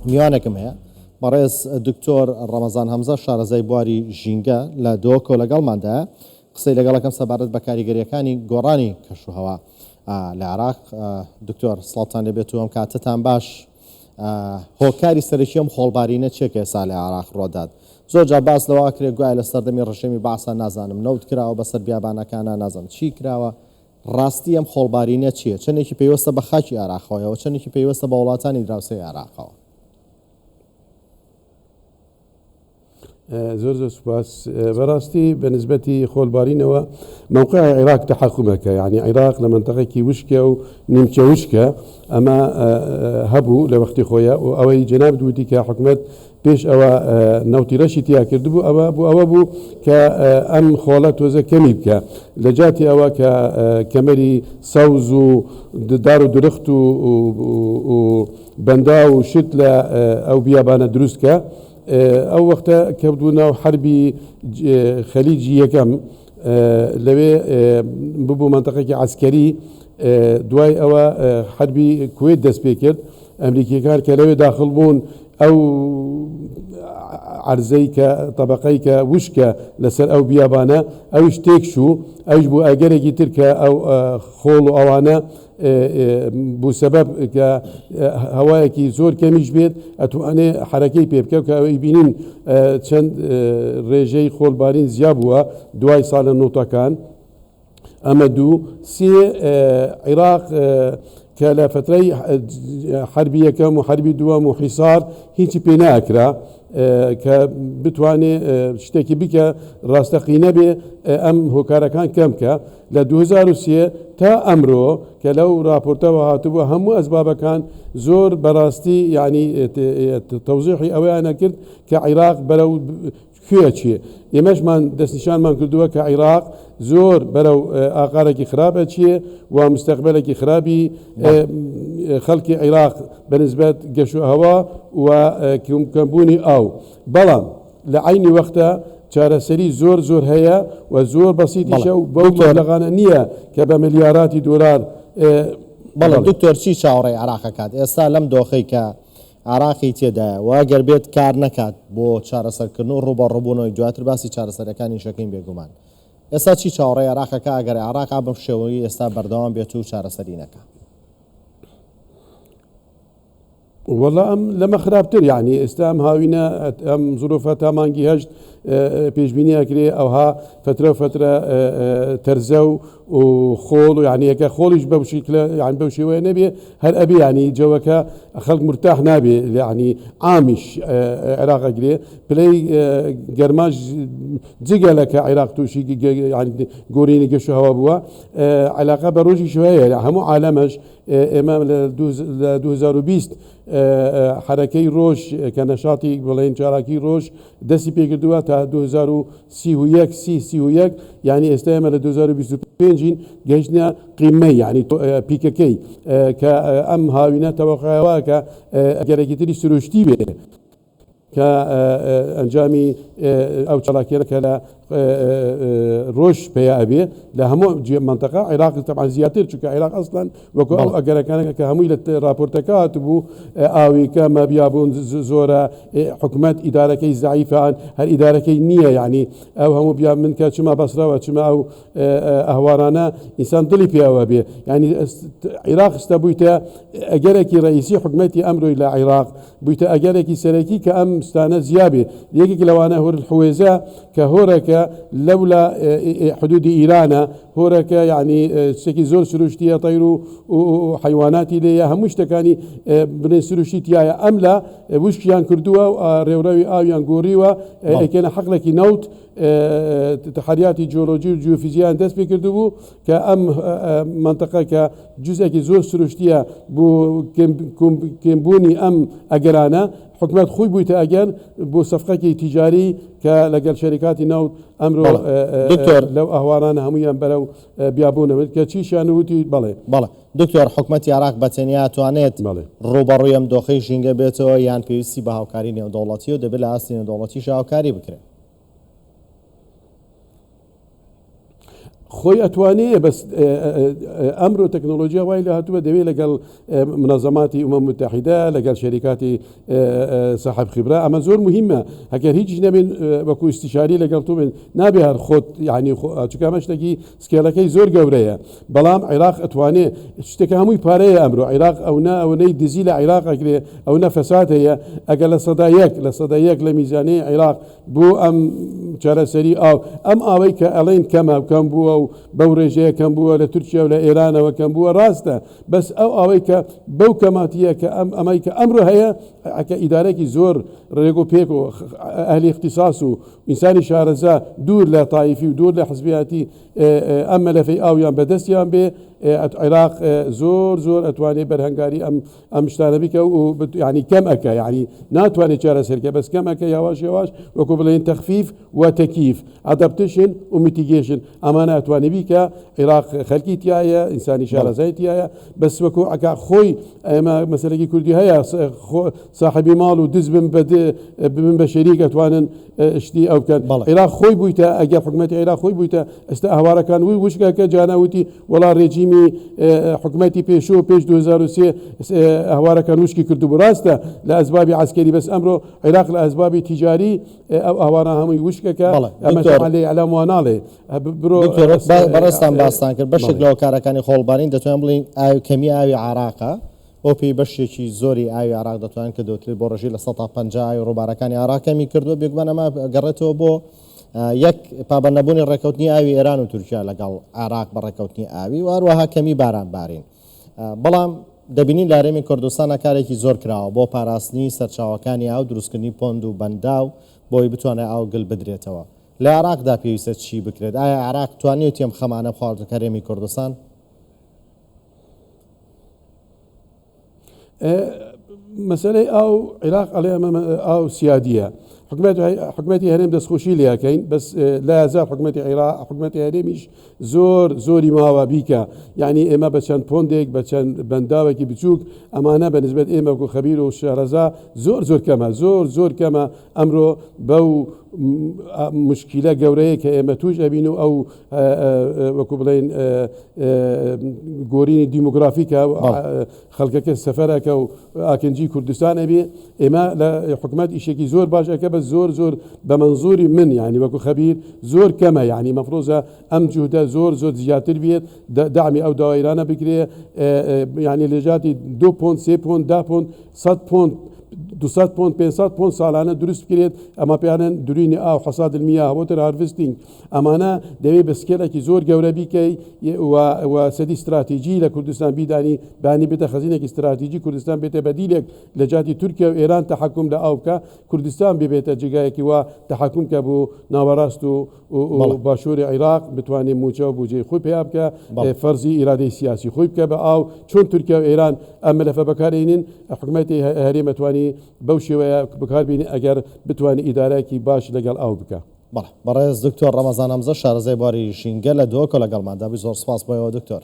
میوانێکم هەیە بەڕێز دکتۆر ڕەمەزان هەمزە شارەزای بواری ژینگە لە دۆکۆ لەگەڵماندا قسەی لەگەڵەکەم سەبارەت بە کاریگەریەکانی گۆڕانی کەشوهەوا لە عێراق. دکتۆر سڵاتان لێبێت و ئەم کاتتان باش. هۆکاری سەرەکیەم خۆڵبارینە چێک ئێستا لە عێراق ڕۆدات؟ زۆر جا باس لەوە کرێ گوایە لە سەردەمی ڕەشەمی باسە نازانم نەوت کراوە بەسەر بیابانەکانە نازانم چی کراوە. ڕاستی ئەم خۆڵبارینە چییە؟ چەندێکی پێوەستە بە خاکی عێراقەوەیەوە، چەندێکی پێوەستە بە وڵاتانی دراوسێی عێراقەوە؟ زۆر زۆر سوپاس. بەڕاستی بەنسبەتی خۆڵبارینەوە موقع عێراق تەحەکومەکە، یعنی عێراق لە منتەقەیەکی وشکە و نیمچە وشکە، ئەمە هەبوو لە وەختی خۆیە و ئەوەی جەناب دووتی کە حکومەت پێش ئەوە نەوتی ڕەشی تیا کردبوو ئەوە بوو کە ئەم خۆڵە تۆزە کەمی بکە لە جاتی ئەوە کە کەمەری سەوز و دار و درخت و بەندا و شت لە ئەو بیابانە دروستکە. ئەو وەختە کەوتبوو ناو حربی خەلیجی یەکەم، لەوێ ببوو منتەقەیەکی عەسکەری. دوای ئەوە حربی کوێت دەست پێ کرد. ئەمریکیەکان کە لەوێ داخل بوون ئەو عەرزەی کە طەبەقەی کە وشکە لەسەر ئەو بیابانە ئەویش تێکشوو، ئەویش بوو ئەگەرێکی تر کە ئەو خۆڵ و ئەوانە بوو سەبەب کە هەوایەکی زۆر کەمیش بێت ئەتوانێ حرەکەی پێ بکە کە ئەوەی بینین چەند ڕێژەی خۆڵبارین زیاد بووە دوای ساڵە نۆتەکان. ئەمە دوو سێ عێراق کە لە فترەی حربی یەکەم و حربی دووەم و حیسار هیچی پێ ناکرا کە بتوانێت شتێکی بکە ڕاستەقینە بێ ئەم هۆکارەکان کەم کە لە 2003 تا ئەمڕۆ کە لەو راپۆرتەوە هاتووە هەموو ئەسبابەکان زۆر بەڕاستی یعنی تەوزیحی ئەوەیانە کرد کە عێراق بەرەو کوێ چیە. ئێمەشمان دەستنیشانمان کردووە کە عێراق زۆر بەرەو ئاقارێکی خراپە چیە و مستەقبلێکی خراپی خەڵکی عێراق بەنسبەت گەشوهەوا و کەمبوونی ئاو. بەڵام لە عینی وەختە چارەسەری زۆر زۆر هەیە و زۆر بەسیتیشە و بەو مەبلەغانە نییە کە بە ملیاراتی دۆلار. بەڵام دکتۆر چی چاوەڕێی عێراقەکات ئێستا لەم دۆخەی کە عراقی تێدایە واگەر بێت کار نەکات بۆ چارەسەرکردن و ڕوبەڕووبوونەوەی دواتر باسی چارەسەرەکانی شەکەین بێگومان. ئێستا چی چاوەڕێی عێراقەکە ئەگەر عێراق بەم شێوەی ئێستا بەردەوام بێت و چارەسەری نەکات؟ والله ئەم لەمە خراپتر، یعنی ئێستا ئەم هاوینە ئەم زۆرۆفە تا مانگی هەشت پێشبینی ئەکرێ ئەوها فترە فترە تەرزە و خۆڵ و یعنیەکە خۆڵیش بەو شکلە یان بەو شێوەیە نەبێ هەر ئەبێ ینی جەوەکە خەڵک مرتاح نابێ، ینی عامیش عێراقەگرێ پلەی گەرماش جگەلەکە عێراق تووشی گۆڕینی گەشوهەوا بووە. علاقە بە ڕۆژی شوەیە هەموو عالەمەش ئێمە لە 2020 حرەکەی ڕۆژ کە نەشاتی بڵێن چالاکی ڕۆژ دەستی پێکردووە تا 2031 یعنی ئێستا ئێمە لە 2025 گەیشتە قیمەی یعنی پیکەکەی کە ئەم هاوینە تەوەقعەوە کە ئەگەرێکی تری سروشتی بێت کە ئەنجامی ئەو چالاکیەکە کە لە ڕۆژ پێیا ئەبێ لە هەموو منتەقە عێراق تەبعاً زیاتر چونکە عێراق ئەسڵەن وەکو ئەو ئەگەرەکانەکە کە هەمووی لە راپۆرتەکە هاتبوو ئاویکە مەبیابوون زۆرە حکومەت ئیدارەکەی زعیفان هەر ئیدارەکەی نییە، یعنی ئەو هەموو بیا من کە چما بەسراوە چما ئەو ئەهوارانە ئینسان دڵی پێوە بێ. ینی عێراق ستا بوویتە ئەگەرێکی ڕئیسی حکومەتی ئەمڕۆی لە عێراق بوویتە ئەگەرێکی سەرەکی کە ئەم ستانە زیابێ. یەکێک لەوانە هۆر الحوێزە کە هۆرەکە لەولا حدودی ئیرانە هۆرەکە یعنی شتێکی زۆر سروشتیە تەیر و حیواناتی لێیە هەموو شتەکانی بنێ سروشتی تایە. ئەم لە وشکیان کردووە و ڕێوڕەوی ئاویان گۆڕیوە ئەکەنە حەقڵێکی نەوت تحریاتی جیۆلۆجی و جیۆفیزیان دەست پێ کردو بوو کە ئەم منتەقە کە جزئێکی زۆر سروشتیە بۆ کێمبوونی ئەم ئەگەرانە حکومەت خۆی بوویتە ئەگەر بۆ سەفقەکی تیجاری کە لەگەڵ شەریکاتی ناوت ئەمڕۆ لەو ئەهوارانە هەمویان بەرەو بیابوونەوە کە چیشیان وتی بەڵێ دکتۆر حکومەتی عێراق بەتەنیا توانێت ڕوبەڕووی ئەم دۆخەی ژینگە بێتەوە یان پێویستی بە هاوکاری نێودەوڵەتی و دەبێت لە ئاستی نێودەوڵەتیش هاوکاری بکرێت؟ خۆی ئەتوانێ بەس ئەمرۆ تەکنۆلۆژیا وای لە هاتووە دەوێت لەگەڵ منەظەماتی ئومەم متحیدە لەگەڵ شەریکاتی ساحب خبرە ئەمە زۆر مهمە هەگەر هیچ نەبێن وەکو استیشاری لەگەڵ تو بن نابێ هەر خۆت یعنی چکە ئەمە شتێکی سکێلەکەی زۆر گەورەیە بەڵام عێراق ئەتوانێ شتێکە هەمووی پارەیە ئەمرۆ عێراق ئەوەی دزی لە عێراقەگرێ ئەو نەفەسات هەیە ئەگەر لە سەدا یەک لە میزانەی عێراق بۆ ئەم چارەسەری ئەم ئاوەی کە ئەڵێن کەم بووە و بەو ڕێژەیە کەم بووە لە تورکیا و لە ئێرانەوە کەم بووە ڕاستە بەس ئەو ئەوەی کە بەو کەماتیە کە ئەمەی کە ئەمڕۆ هەیە ئەکە ئیدارێکی زۆر ڕێگ و پێک و ئەهلی اختصاص و ئینسانی شارەزا دوور لە تایفی و دوور لە حزبیاتی ئەم مەلەفەی ئاویان بەدەستیان بێ عێراق زۆر ئەتوانێت بەرهەنگاری ئەم شتانە بیکە و ینی کەم ئەەکە یعنی ناتوانێت چارەسەرکە بەس کەم ئەەکە یاواش وەکو بڵێن تەخفیف و تەکیف ئەدەپتیشن و میتیگیشن ئەمانە ئەتوانێت بیکە عێراق خەلکی تایە ئینسانی شارەزای تایە بەس وەکو ئەکا خۆی ئێمە مەسەلەی کوردی هەیە صاحبی ماڵ و دز بن بە شەریک ئەتوانن شتی ئەو بکەن عێراق خۆی بوویتە ئەگەر حکومەتی عێراق خۆی بوویتە ئێستا هەوارەکان وی وشکەکە جاناوتی وەڵا ڕێژیمی حکومەتی پێشوو پێش 2023 هەوارەکان وشکی کردو ڕاستە لە ئەسبابی عسکەری بەس ئەمڕۆ عێراق لە ئەسبابی تیجاری ئەو ئەوانە هەمووی وشکەکە ئەمە لێ ئەلام واناڵێ بەڕێستان باستان کرد بەشێک لەوە کارەکانی خۆڵبارین دەتوانین بڵین کەمی ئاوی عێراقە ئۆپی بەشێکی زۆری ئاوی عراق دەتوانن کە دەوترێت بۆ ڕژی لە 150 ڕووبارەکانی عراقەمی کردووە بێگومانەمە گەڕێتەوە بۆ یەک پابەندەبوونی ڕێکەوتنی ئاوی ئێران و تورکیا لەگەڵ عراق بە ڕێکەوتنی ئاوی و هەروەها کەمی باران بارین بەڵام دەبینین لە هەرێمی کوردستانە کارێکی زۆر کراوە بۆ پاراستنی سەرچاوەکانی ئاو دروستکردنی پۆند و بەنداو بۆی بتوانێت ئاو گل بدرێتەوە لە عراقدا پێویستە چی بکرێت ئایا عراق توانێت ئەم خەمانە بخواردنکە هەرێمی کوردستان مەسەلەی ئاو عێراق ئەڵێ ئاو سیادیە حکومەتی هەرێم دەستخۆشی لەکەین بەس لا یازال حکومەتی عێراق حکومەتی هەرێمیش زۆری ماوە بیکە یعنی ئێمە بە چەند پۆندێک بە چەند بەنداوێکی بچووک ئەمانە بەنسبەت ئێمە وەکو خەبیر و شارەزا زۆر کەمە زۆر کەمە ئەمڕۆ بەو مشکلە گەورەیە کە ئێمە توش ئەبین و ئەو وەکو بڵێن گۆرینی دیموگرافیکە خەڵکەکە سەفەرەکە و ئاکنجی کوردستانە بێ ئێمە لە حکومەت ئیشێکی زۆر باشەکە بە زۆر بە منزوری من یعنی وەکو خەبیر زۆر کەمە یعنی مەفرۆزە ئەم جوودە زۆر زیاتر بێت دامی ئەو داوایرانە بگرێ یعنی لێژاتی 2 پۆند 3 پۆند 10 پۆند 100 پۆند 200 پۆند 500 پۆند ساڵانە دروست بکرێت ئەمە پێیانن درینی ئاو حەساد المیا وۆتر هاروستینگ ئەمانە دەوێت بە سکێلێکی زۆر گەورە بیکەی و سەدی استراتیژی لە کوردستان بیدانی بانی بێتە خەزینێکی استراتیژی کوردستان بێتە بەدیلێک لە جاتی تورکیا و ئێران تەحکم لە ئاو بکە کوردستان ببێتە جێگایەکی وا تەحکم کە بۆ ناوەڕاست و باشووری عێراق بتوانێت موچە و بودجێ خۆی پێیا بکە فەرزی ئیرادەی سیاسی خۆی بکە بە ئاو چۆن تورکیا و ئێران ئەم مەلەفە بەکارهێنین حکومەتی هەرێم ئەتوانی بەو شێوەیە بەکاربێنی ئەگەر بتوانێت ئیدارەکی باش لەگەڵ ئاو بکە بەڕێز دکتۆر ڕەمەزان هەمزە شارەزای بواری ژینگە لە دۆکۆ لەگەڵماندا زۆر سپاس بۆیەوە دکتۆر